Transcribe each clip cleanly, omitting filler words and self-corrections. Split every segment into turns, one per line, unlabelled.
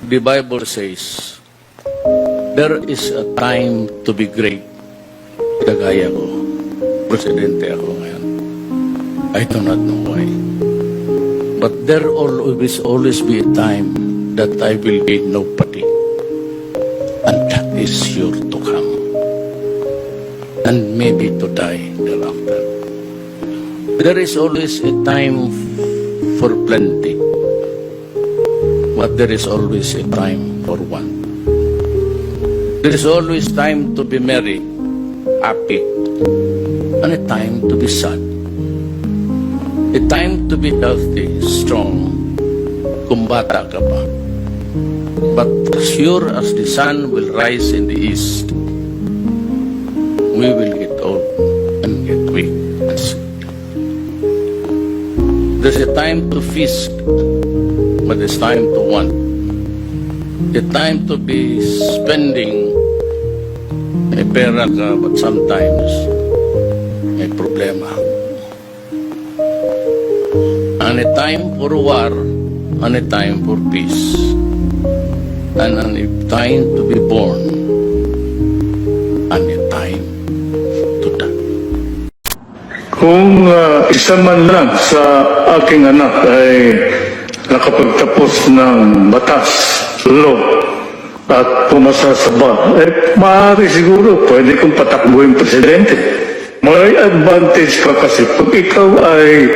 The Bible says, there is a time to be great. Kagaya ko, presidente ako ngayon. I do not know why. But there will always be a time that I will be nobody. And that is sure to come. And maybe to die thereafter. There is always a time for plenty. But there is always a time for want. There is always time to be merry, happy, and a time to be sad. A time to be healthy, strong, kung bata ka pa. But as sure as the sun will rise in the east, we will get old and get weak and sick. There's a time to feast, but it's time to want. A time to be spending, may pera ka, but sometimes may problema. And a time for war, and a time for peace. And a time to be born, and a time to die.
Kung isa man lang sa aking anak ay nakapagtapos ng batas, law, at pumasa sa bar, maaari siguro pwede kong patakbuhin presidente. May advantage ka kasi pag ikaw ay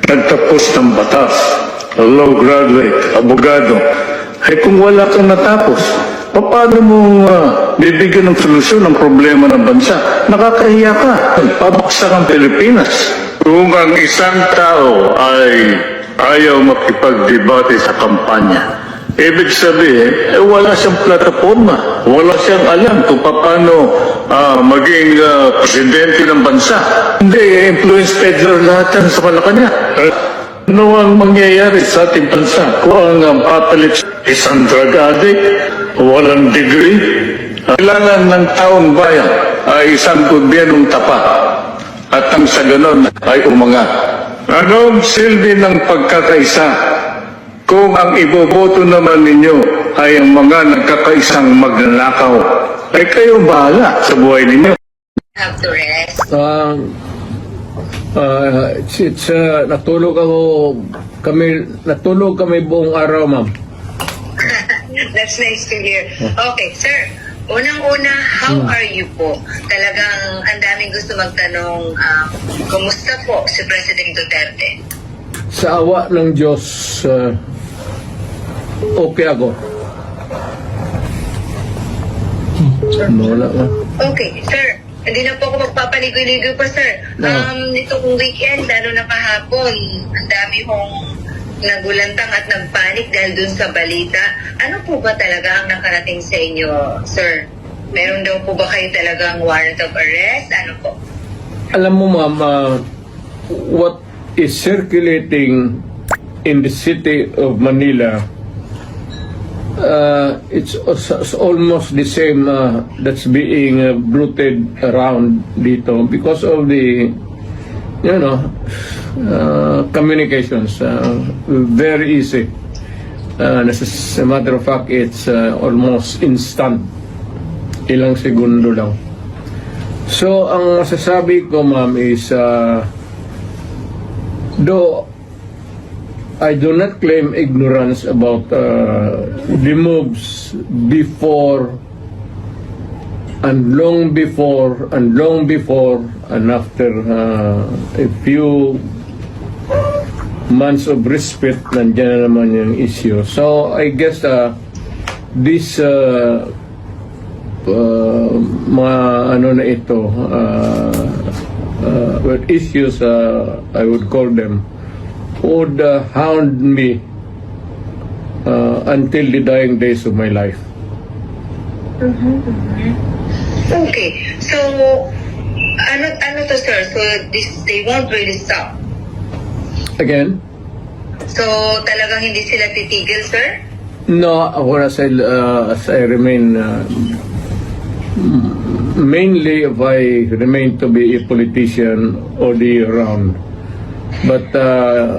nagtapos ng batas, law graduate, abogado, ay kung wala kang natapos, paano mo bibigyan ng solusyon ng problema ng bansa? Nakakahiya ka. Pabaksak ang Pilipinas. Kung ang isang tao ay ayaw makipagdebate sa kampanya, ibig sabihin, wala siyang plataforma. Wala siyang alam kung paano maging presidente ng bansa. Hindi, influence peddler lahat yan sa Malacanang. Ano ang mangyayari sa ating bansa kung ang papalit isang drug addict, walang degree? Kailangan ng taong bayan ay isang gobyernong tapat at ang sa ganon ay umangat. Anong silbi ng pagkakaisa kung ang iboboto naman ninyo ay ang mga nagkakaisang magnanakaw? Ay kayo bahala sa buhay ninyo.
Have to rest.
Natulog kami buong araw, ma'am.
That's nice to hear. Okay, sir. Unang-una, how are you po? Talagang ang daming gusto magtanong, kumusta po si President Duterte?
Sa awa ng Diyos, okay ako. Wala nga.
Okay, sir. Hindi na po ako magpapaligoy-ligoy pa, sir. Nitong weekend, lalo na kahapon, ang dami hong nagulantang at nagpanik dahil dun sa balita. Ano po ba talaga ang nakarating sa inyo, sir? Meron daw po ba kayo talagang warrant of arrest? Ano po?
Alam mo, ma'am, what is circulating in the city of Manila, it's almost the same that's being bruited around dito because of the communications, very easy. As a matter of fact, it's almost instant, ilang segundo lang. So ang masasabi ko, ma'am, is though I do not claim ignorance about the moves before and long before and after a few months of respite, nandiyan na naman yung issue. So I guess this mga ano na ito, issues, I would call them, would hound me until the dying days of my life.
Okay. So, ano to, sir? So, they won't really stop.
Again?
So, talagang hindi sila titigil, sir?
No, as I remain, mainly if I remain to be a politician all the year round, But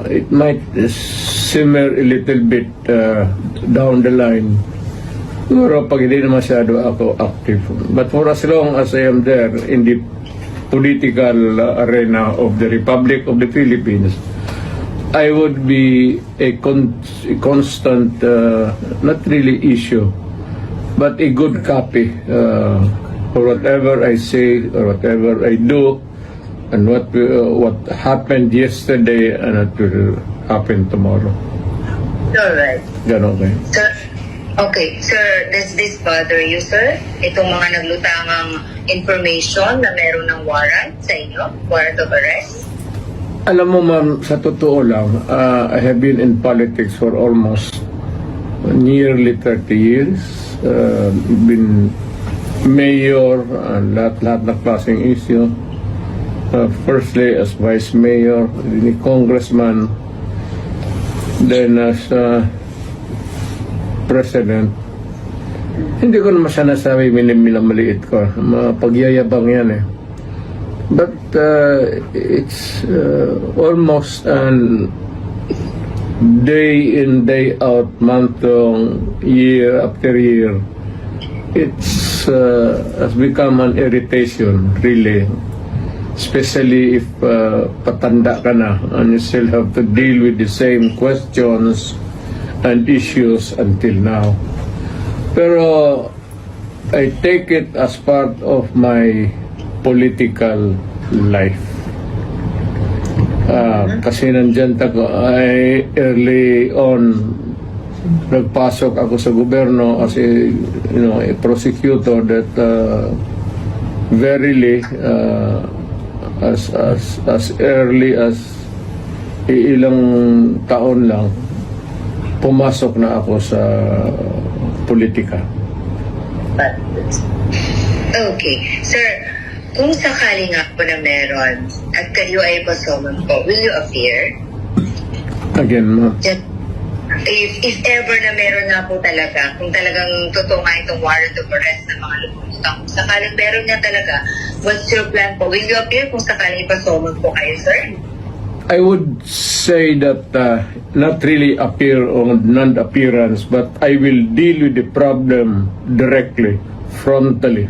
it might simmer a little bit down the line. Siguro pag hindi na masyado ako active. But for as long as I am there in the political arena of the Republic of the Philippines, I would be a constant, not really issue, but a good copy for whatever I say or whatever I do, and what happened yesterday and what will happen tomorrow.
Alright.
Ganon kayo.
Sir, okay, sir, does this bother you, sir? Itong mga naglutangang information na meron ng warrant sa inyo? Warrant of arrest?
Alam mo ma'am, sa totoo lang, I have been in politics for almost nearly 30 years. Been mayor, lahat na klaseng issue. Firstly as vice mayor, then congressman, then as president. Hindi ko naman siya nasabi minamaliit ko. Pagyayabang yan eh. But it's almost an day in, day out, month long, year after year. It's has become an irritation, really. Especially if patanda ka na and you still have to deal with the same questions and issues until now. Pero I take it as part of my political life. Kasi nandyan ay early on nagpasok ako sa gobyerno as a prosecutor that verily as early as ilang taon lang pumasok na ako sa politika.
Okay. Sir, kung sakali nga po na meron at kayo ay pasoman po, will you appear?
Again, ma'am.
Just, if ever na meron na po talaga, kung talagang totoo nga itong warrant of arrest ng mga lumulutang, kung sakaling meron niya talaga, what's your plan po? Will you appear kung sakaling ipasoman po kayo, sir?
I would say that not really appear on non-appearance, but I will deal with the problem directly, frontally.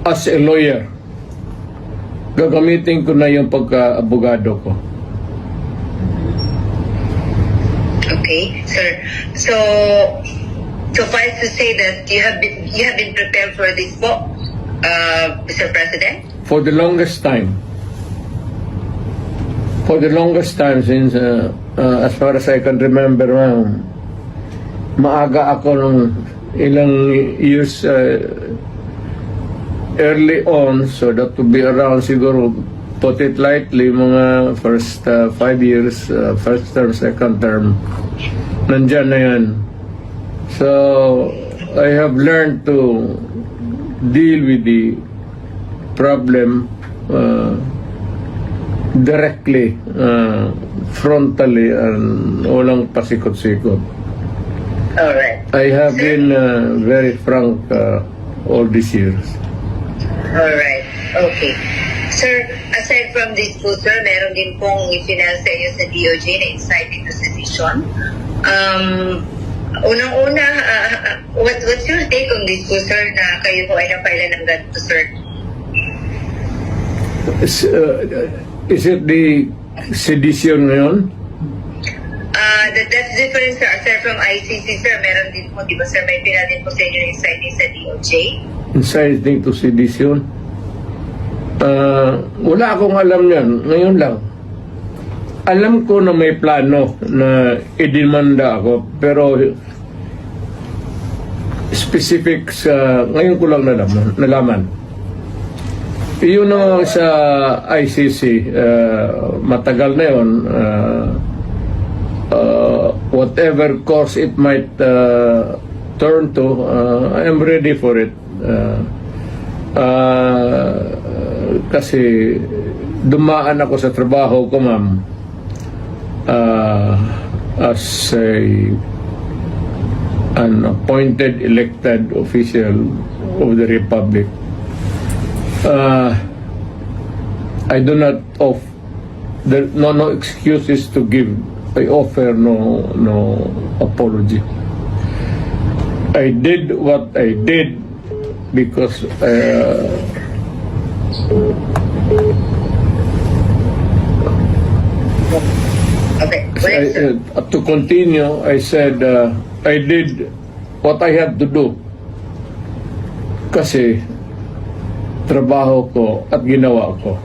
As a lawyer, gagamitin ko na yung pagka-abogado ko.
Okay, sir. So, suffice to say that you have been prepared for this po, Mr. President?
For the longest time. For the longest time since, as far as I can remember, maaga ako nung ilang years early on, so that to be around siguro, put it lightly, mga first 5 years, first term, second term, nandyan na yan. So, I have learned to deal with the problem directly, frontally, and walang pasikot-sikot.
Alright.
I have been very frank all these years.
Alright. Okay. Sir, aside from this po, sir, meron din pong i-finance sa inyo sa DOJ na inciting to sedition. Unang-una, what's your take on this po, sir, na kayo po ay napailan ng ganito, sir?
Is it the sedition ngayon?
That's different, sir. Aside from ICC, sir, meron din po, di ba, sir, may pinal din po sa inyo na inciting sa DOJ?
Inciting to sedition? Wala akong alam yan. Ngayon lang. Alam ko na may plano na idemanda ako, pero specific sa ngayon ko lang nalaman. Yun naman sa ICC, matagal na yun. Whatever course it might turn to, I am ready for it. Kasi dumaan ako sa trabaho ko, ma'am, as an appointed elected official of the Republic. I do not there no excuses to give. I offer no apology. I did what I did because
Okay, go ahead, sir.
to continue, I said I did what I had to do kasi trabaho ko at ginawa ko.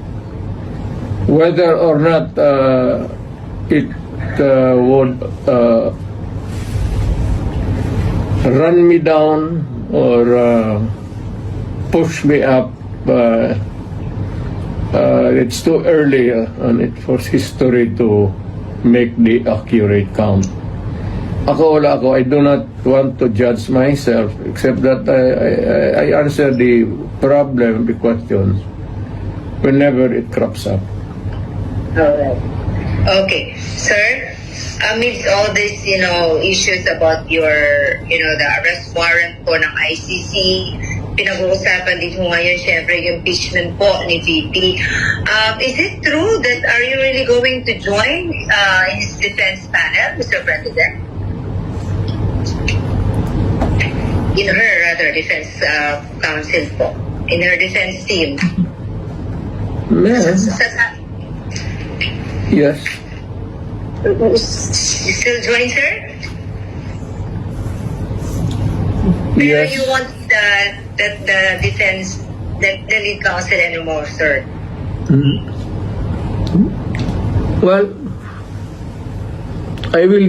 Whether or not it would run me down or push me up, it's too early on it for history to make the accurate count. Wala ako. I do not want to judge myself except that I answer the problem, the questions, whenever it crops up.
Alright. Okay, sir, amidst all these, issues about your, the arrest warrant po ng ICC, pinag-uusapan din po ngayon, syempre, yung impeachment po ni VP. Is it true that are you really going to join his defense panel, Mr. President? In her, rather, defense counsel po. In her defense team.
Yes. Yes.
You still join, sir? Pero
Yes.
you want the defense, the lead counsel anymore, sir?
Well, I will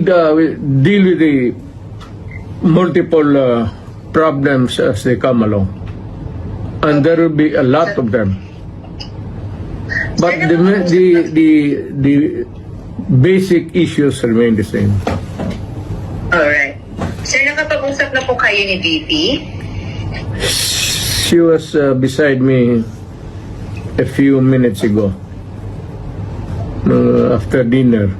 deal with the multiple problems as they come along. And there will be a lot of them. But the basic issues remain the same.
Alright. Sir, nakapag-usap na po kayo ni VP?
She was beside me a few minutes ago, after dinner.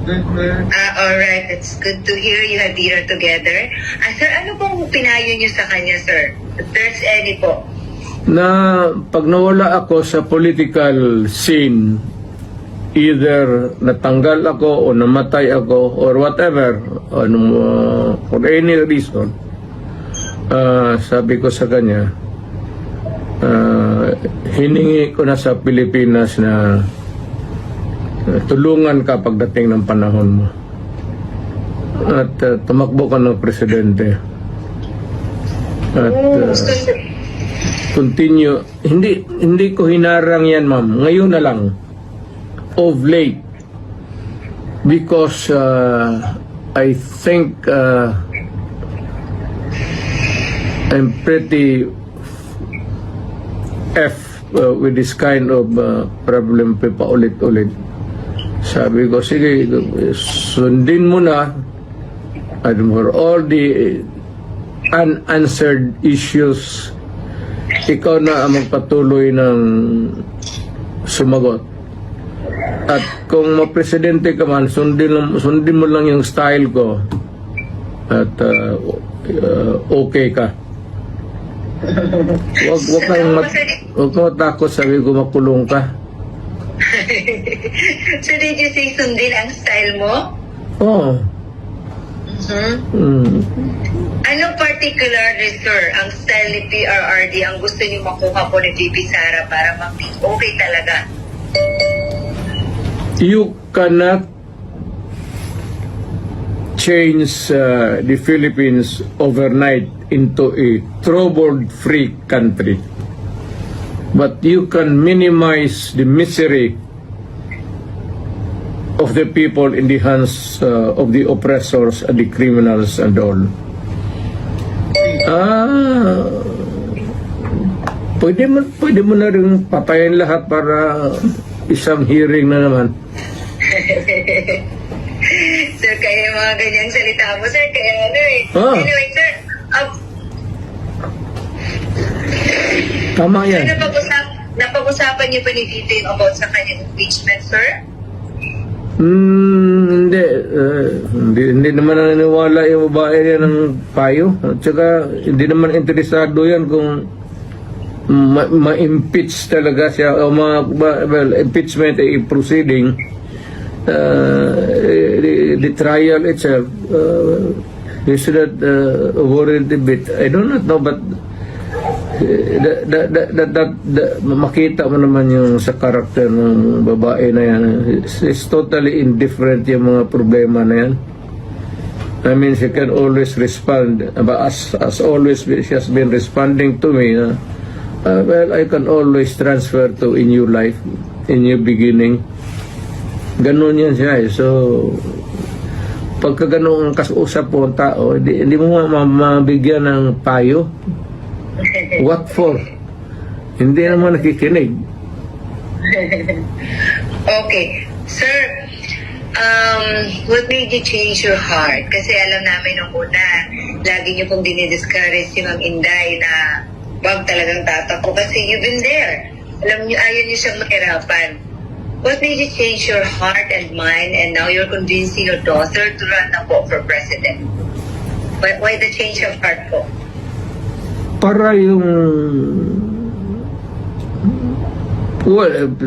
Alright. It's good to hear you had dinner together. Sir, ano pong pinayo niyo sa kanya, sir? If there's any po.
Na pag nawala ako sa political scene, either natanggal ako o namatay ako or whatever, for any reason, sabi ko sa kanya, hiningi ko na sa Pilipinas na tulungan ka pagdating ng panahon mo at tumakbo ka ng presidente at continue. Hindi ko hinarang yan, ma'am, ngayon na lang, of late, because I think I'm pretty with this kind of problem pa ulit-ulit. Sabi ko, sige, sundin mo na, and for all the unanswered issues, ikaw na ang magpatuloy ng sumagot. At kung mapresidente ka man, sundin mo lang yung style ko at okay ka. Wag kang matakot, sabi ko, makulong ka.
So did you say sundin ang style mo?
Oo.
Anong particularly, sir, ang style ni PRRD ang gusto niyo makuha po ni VP Sara para okay talaga?
You cannot change the Philippines overnight into a trouble-free country. But you can minimize the misery of the people in the hands of the oppressors and the criminals and all. Pwede mo na rin patayin lahat para isang hearing na naman.
Sir, kaya yung mga ganyang salita mo, sir, kaya Anyway, sir,
Tama yan.
napag-usapan niyo pa ni VP about sa kanyang impeachment, sir?
Hindi naman naniniwala yung babae niya ng payo. At saka, hindi naman interesado yan kung ma-impeach talaga siya o impeachment proceeding, the trial itself, you should not worry a bit. I do not know, but makita mo naman yung sa karakter ng babae na yan. It's totally indifferent yung mga problema na yan. I mean, she can always respond, but as always, she has been responding to me. Well, I can always transfer to a new life, a new beginning. Ganun yan siya eh. So, pagka ganun ang kausap po ang tao, hindi mo mabigyan ng payo. What for? Hindi naman nakikinig.
Okay. Sir, what made you change your heart? Kasi alam namin nung una, lagi niyo pong dinidiscourage si Ma'am Inday na wag talagang tatakbo kasi you've been there. Alam niyo, ayaw niyo siyang mahirapan. What made you change your heart and mind and now you're convincing your daughter to run na po for president? Why the change of heart po?
Para yung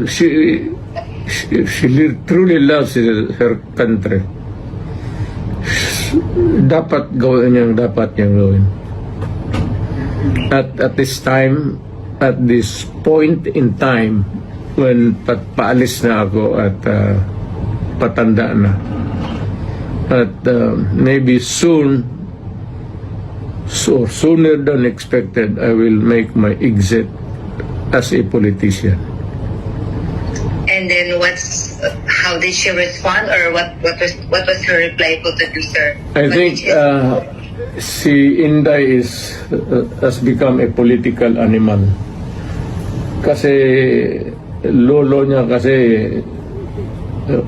she truly loves her country. Dapat gawin gawin. At this time, at this point in time, when paalis na ako at patanda na, at maybe sooner than expected, I will make my exit as a politician.
And then how did she respond, or what was her reply po to you, sir?
I think si Inday has become a political animal. Kasi lolo niya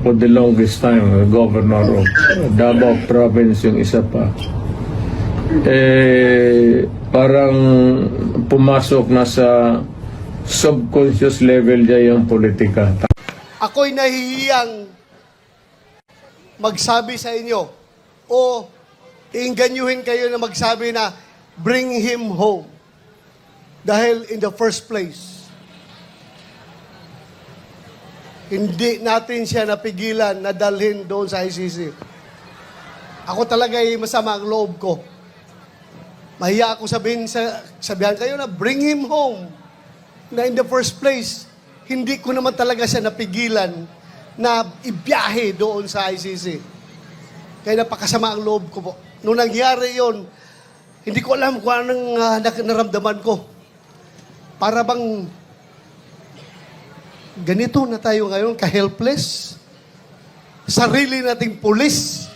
for the longest time, governor of Davao Province yung isa pa. Parang pumasok na sa subconscious level niya yung politika.
Ako'y nahihiyang magsabi sa inyo o iinganyuhin kayo na magsabi na bring him home. Dahil in the first place, hindi natin siya napigilan na dalhin doon sa ICC. Ako talaga ay masama ang loob ko. Mahiya ako sabihan kayo na bring him home. Na in the first place, hindi ko naman talaga siya napigilan na ibiyahe doon sa ICC. Kaya napakasama ang loob ko po. Nung nangyari yon, hindi ko alam kung anong naramdaman ko. Para bang ganito na tayo ngayon, ka-helpless. Sarili nating pulis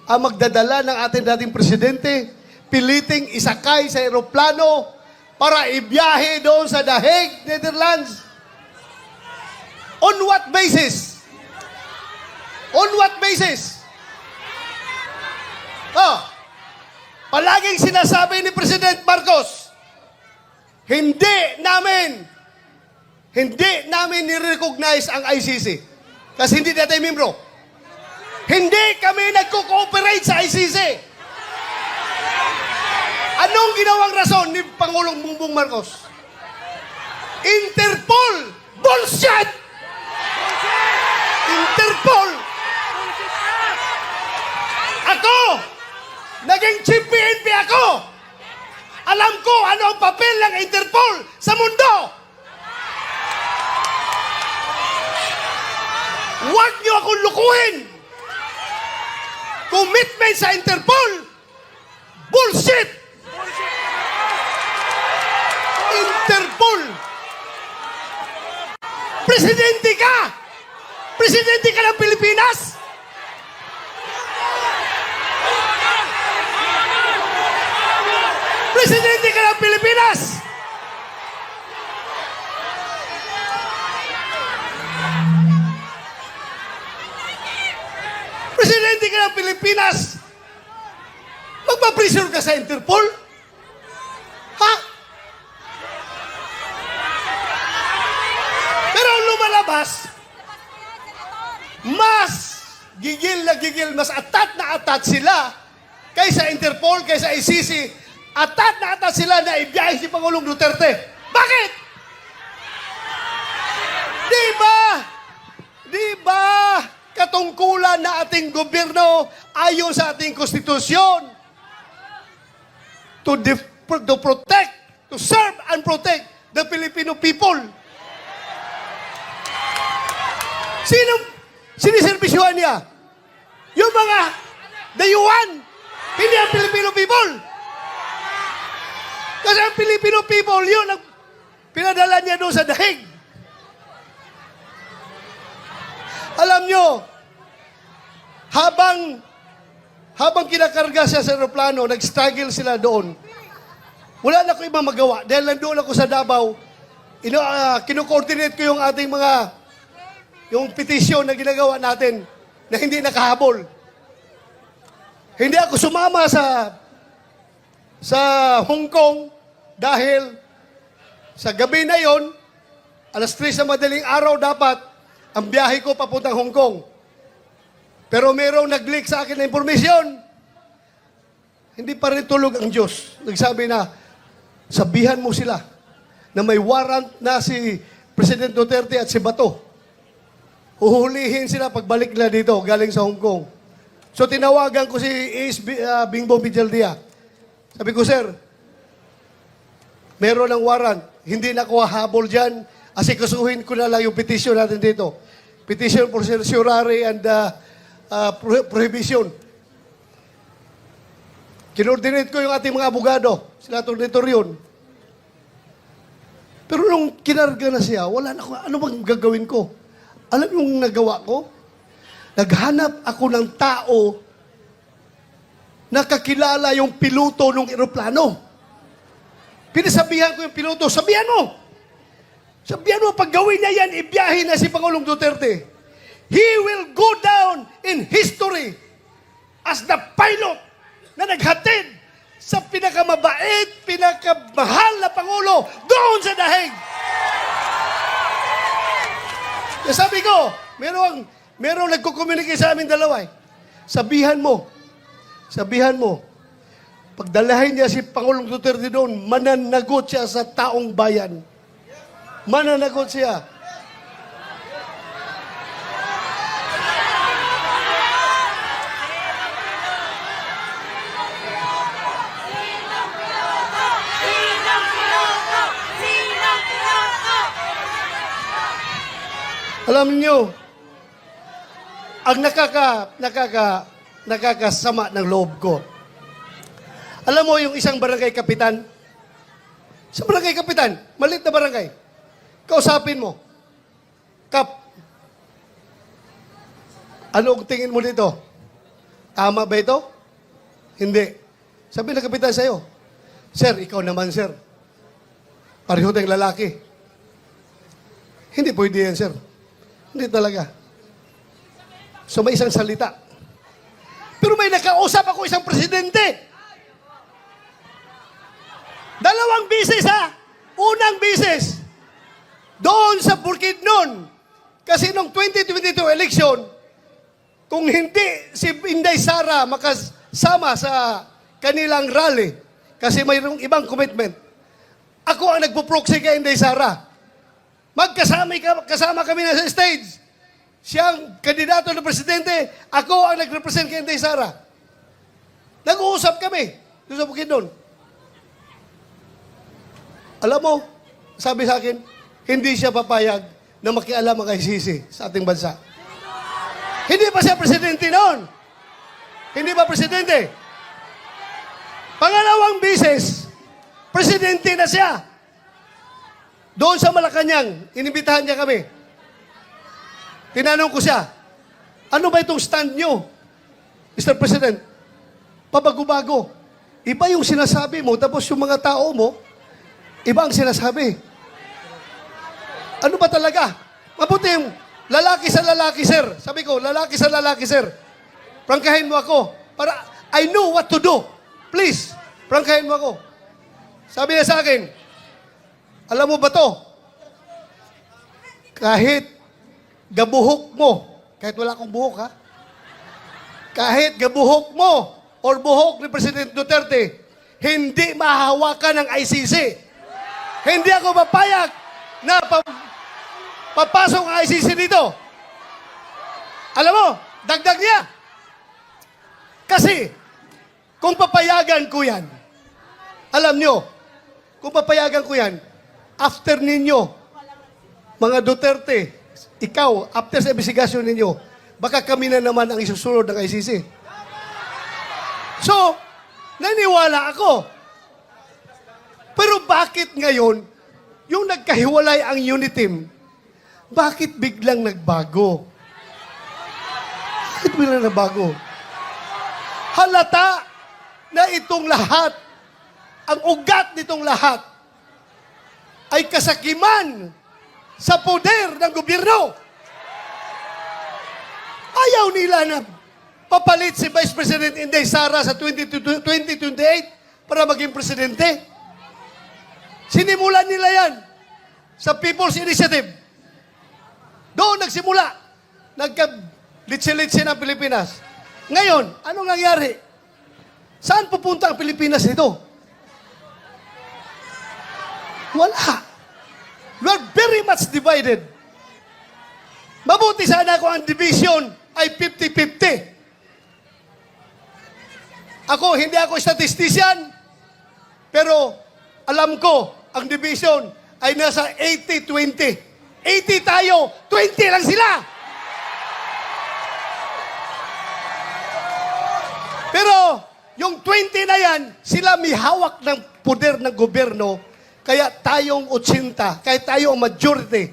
ang magdadala ng ating dating presidente, piliting isakay sa eroplano para ibiyahe doon sa The Hague, Netherlands. On what basis? On what basis? Palaging sinasabi ni President Marcos, hindi namin ni-recognize ang ICC. Kasi hindi natin membro. Hindi kami nagko-cooperate sa ICC. Anong ginawang rason ni Pangulong Bongbong Marcos? Interpol! Bullshit! Interpol! Ako! Naging chief PNP ako! Alam ko ano ang papel ng Interpol sa mundo! Huwag niyo akong lukuhin! Commitment sa Interpol! Bullshit! Interpol! Presidente ka! Presidente ka ng Pilipinas! Presidente ka ng Pilipinas! Presidente ka ng Pilipinas! Magpa-pressure ka sa Interpol? Ha? Pero ang lumalabas, mas gigil na gigil, mas atat na atat sila kaysa Interpol, kaysa ICC. Atat na atat sila na ibiyahe si Pangulong Duterte. Bakit? Di ba katungkulan na ating gobyerno ayon sa ating konstitusyon to protect, to serve and protect the Filipino people? Siniservisyohan niya? Yung mga dayuhan, hindi ang Filipino people. Kasi ang Filipino people, yun ang pinadala niya doon sa dahig. Alam nyo, habang kinakarga siya sa aeroplano, nag-struggle sila doon. Wala na ko ibang magawa. Dahil nandoon ako sa Davao, kino-coordinate ko yung ating yung petisyon na ginagawa natin na hindi nakahabol. Hindi ako sumama sa Hong Kong dahil sa gabi na yon, alas 3 sa madaling araw dapat ang biyahe ko papuntang Hong Kong. Pero merong nag-leak sa akin na impormasyon. Hindi pa rin tulog ang Diyos. Nagsabi na, sabihan mo sila na may warrant na si President Duterte at si Bato. Uhulihin sila pagbalik nila dito, galing sa Hong Kong. So tinawagan ko si Bingbong Vizcaya. Sabi ko, sir, meron ng warrant. Hindi na ako hahabol dyan. Asikasuhin ko na lang yung petition natin dito. Petition for certiorari and prohibition. Kinordinate ko yung ating mga abogado. Sila tornitor yun. Pero nung kinarga na siya, wala na ako. Ano bang gagawin ko? Alam yung nagawa ko? Naghanap ako ng tao na kakilala yung piloto ng eroplano. Pinasabihan ko yung piloto, sabihan mo, pag gawin niya yan, ibiyahin na si Pangulong Duterte. He will go down in history as the pilot na naghatid sa pinakamabait, pinakamahal na Pangulo doon sa dahig. Kaya sabi ko, merong nagko-communicate sa amin dalawa. Sabihan mo, pagdalahin niya si Pangulong Duterte doon, mananagot siya sa taong bayan. Mananagot siya. Alam niyo, ang nakakasama ng loob ko. Alam mo yung isang barangay kapitan? Sa barangay kapitan, maliit na barangay. Kausapin mo. Kap, anong tingin mo dito? Tama ba ito? Hindi. Sabi ng kapitan sa'yo, sir, ikaw naman, sir. Pareho tayong lalaki. Hindi pwede yan, sir. Hindi talaga. So may isang salita. Pero may nakausap ako isang presidente. 2 bisis ha. Unang bisis. Doon sa Bukidnon. Kasi nung 2022 election, kung hindi si Inday Sara makasama sa kanilang rally, kasi mayroong ibang commitment, ako ang nagpo-proxy kay Inday Sara. Kasama kami na sa stage. Siyang kandidato na presidente, ako ang nag-represent kay Inday Sara. Nag-uusap kami doon sa Bukidnon. Alam mo, sabi sa akin, hindi siya papayag na makialam ang ICC sa ating bansa. Hindi pa siya presidente noon. Hindi ba presidente? Pangalawang bisis, presidente na siya. Doon sa Malacanang, inibitahan niya kami. Tinanong ko siya, ano ba itong stand nyo, Mr. President? Pabago-bago. Iba yung sinasabi mo, tapos yung mga tao mo, iba ang sinasabi. Ano ba talaga? Mabuti yung lalaki sa lalaki, sir. Sabi ko, lalaki sa lalaki, sir. Prangkahin mo ako. Para I know what to do. Please, prangkahin mo ako. Sabi niya sa akin, alam mo ba to? Kahit gabuhok mo, kahit wala akong buhok ha, kahit gabuhok mo or buhok ni President Duterte, hindi mahahawakan ng ICC. Hindi ako papayag na papasok ang ICC dito. Alam mo, dagdag niya. Kasi, kung papayagan ko yan, alam nyo, kung papayagan ko yan, after ninyo, mga Duterte, ikaw, after sa investigasyon ninyo, baka kami na naman ang isusunod ng ICC. So, naniwala ako. Pero bakit ngayon, yung nagkahiwalay ang unit team, bakit biglang nagbago? Bakit biglang nagbago? Halata na itong lahat, ang ugat nitong lahat, ay kasakiman sa poder ng gobyerno. Ayaw nila na papalit si Vice President Inday Sara sa 2028 para maging presidente. Sinimulan nila yan sa People's Initiative. Doon nagsimula. Nagka-litsi-litsi ng Pilipinas. Ngayon, anong nangyari? Saan pupunta ang Pilipinas nito? Wala. We are very much divided. Mabuti sana kung ang division ay 50-50. Hindi ako statistician, pero alam ko, ang division ay nasa 80-20. 80 tayo, 20 lang sila. Pero, yung 20 na yan, sila may hawak ng poder ng gobyerno, kaya tayong 80, kaya tayo ang majority.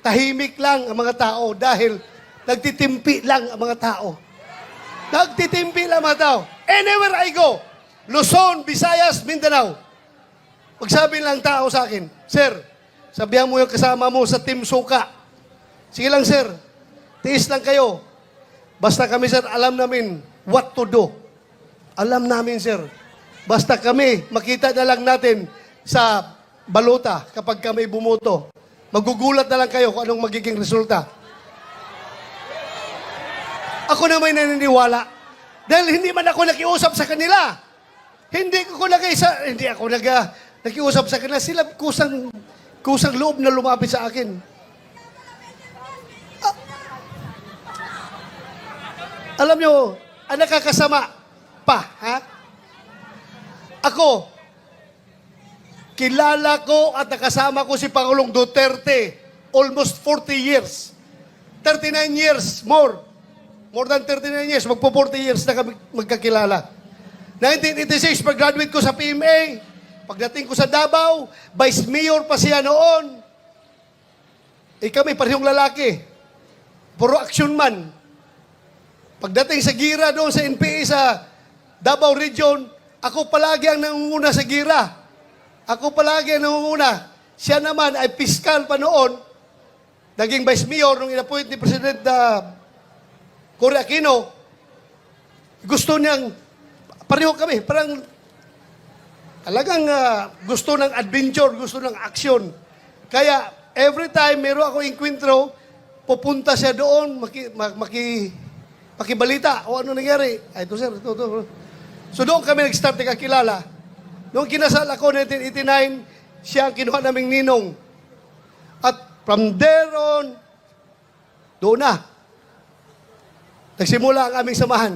Tahimik lang ang mga tao dahil nagtitimpi lang ang mga tao. Nagtitimpi lang ang mga tao. Anywhere I go, Luzon, Visayas, Mindanao, magsabi lang tao sa akin, Sir, sabihan mo yung kasama mo sa Team Suka. Sige lang, sir. Tiis lang kayo. Basta kami, sir, alam namin what to do. Alam namin, sir. Basta kami, makita na lang natin sa balota kapag kami bumoto. Magugulat na lang kayo kung anong magiging resulta. Ako naman naniniwala. Dahil hindi man ako nakiusap sa kanila. Hindi ako nakiusap sa kanila. Sila kusang loob na lumapit sa akin. Alam nyo, ang nakakasama pa, ha? Ako, kilala ko at nakasama ko si Pangulong Duterte almost 40 years. 39 years, more than 39 years, magpo 40 years na kami magkakilala. 1986, pag-graduate ko sa PMA, pagdating ko sa Davao, Vice Mayor pa siya noon. Kami, parehong lalaki. Puro action man. Pagdating sa Gira doon sa NPA sa Davao Region, ako palagi ang nangunguna sa Gira. Ako palagi ang nangunguna. Siya naman ay piskal pa noon. Naging Vice Mayor nung inappoint ni President Cory Aquino. Gusto niyang, pareho kami, parang talagang gusto ng adventure, gusto ng action. Kaya every time meron ako enkwentro, pupunta siya doon, makibalita o ano nangyari. Ay, ito sir, ito. So doon kami nag-start kakilala. Noong kinasal ako 1989, siya ang kinuha naming ninong. At from there on, doon na. Nagsimula ang aming samahan.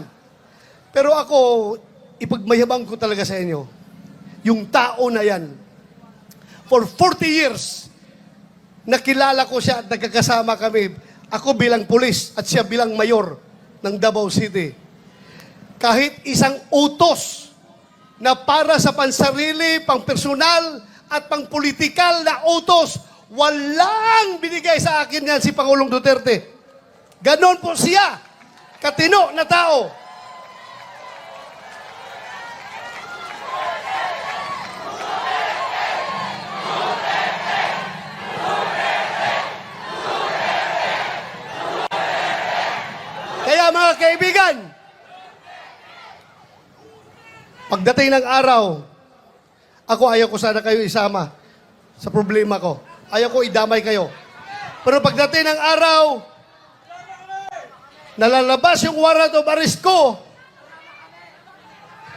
Pero ako, ipagmayabang ko talaga sa inyo, yung tao na yan, for 40 years, nakilala ko siya at nagkakasama kami. Ako bilang pulis at siya bilang mayor ng Davao City. Kahit isang utos na para sa pansarili, pang-personal at pang-politikal na utos, walang binigay sa akin yan si Pangulong Duterte. Ganon po siya, katino na tao. Kaya mga kaibigan, pagdating ng araw, ako ayaw ko sana kayo isama sa problema ko. Ayaw ko idamay kayo. Pero pagdating ng araw, nalalabas yung warrant of arrest ko,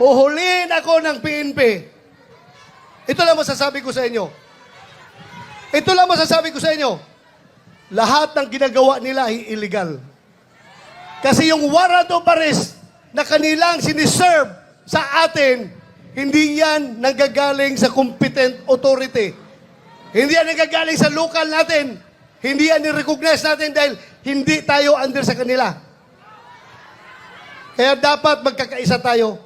huhulihin ako ng PNP. Ito lang masasabi ko sa inyo. Ito lang masasabi ko sa inyo. Lahat ng ginagawa nila ay illegal. Kasi yung warrant of arrest na kanilang siniserve sa atin, hindi yan nanggagaling sa competent authority. Hindi yan nanggagaling sa local natin. Hindi yan ni-recognize natin dahil hindi tayo under sa kanila. Kaya dapat magkakaisa tayo.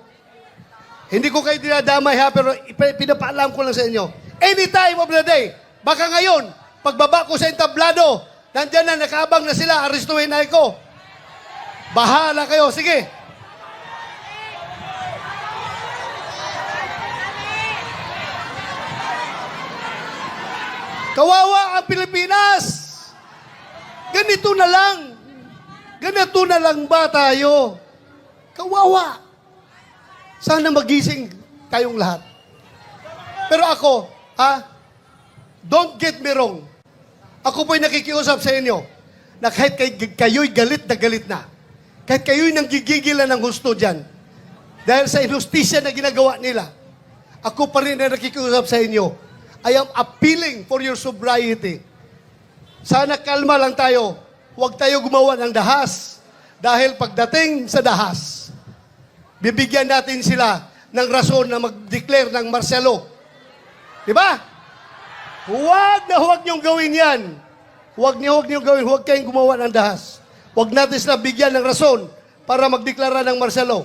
Hindi ko kayo dinadamay ha, pero pinapaalam ko lang sa inyo. Any time of the day, baka ngayon, pagbaba ko sa entablado, nandyan na, nakabang na sila, arestuhin na ako. Bahala kayo, sige. Kawawa ang Pilipinas. Ganito na lang. Ganito na lang ba tayo? Kawawa. Sana magising tayong lahat. Pero ako, don't get me wrong. Ako po'y nakikiusap sa inyo na kahit kayo'y galit na. Kahit kayo'y nanggigigilan ng gusto dyan. Dahil sa inustisya na ginagawa nila, ako pa rin na nakikiusap sa inyo. I am appealing for your sobriety. Sana kalma lang tayo. Huwag tayo gumawa ng dahas. Dahil pagdating sa dahas, bibigyan natin sila ng rason na mag-declare ng martial law. Diba? Huwag niyong gawin yan. Huwag niyong gawin. Huwag kayong gumawa ng dahas. Huwag natin sila bigyan ng rason para magdeklara ng martial law.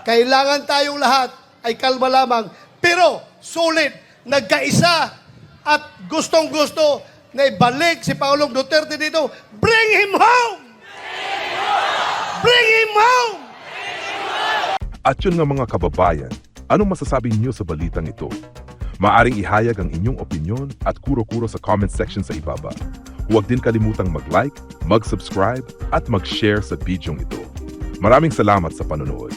Kailangan tayong lahat ay kalma lamang. Pero, solid, nagkaisa at gustong-gusto na ibalik si Pangulong Duterte dito. Bring him home! Bring him home!
At yun nga mga kababayan, anong masasabi niyo sa balitang ito? Maaring ihayag ang inyong opinyon at kuro-kuro sa comment section sa ibaba. Huwag din kalimutang mag-like, mag-subscribe at mag-share sa bidyong ito. Maraming salamat sa panonood.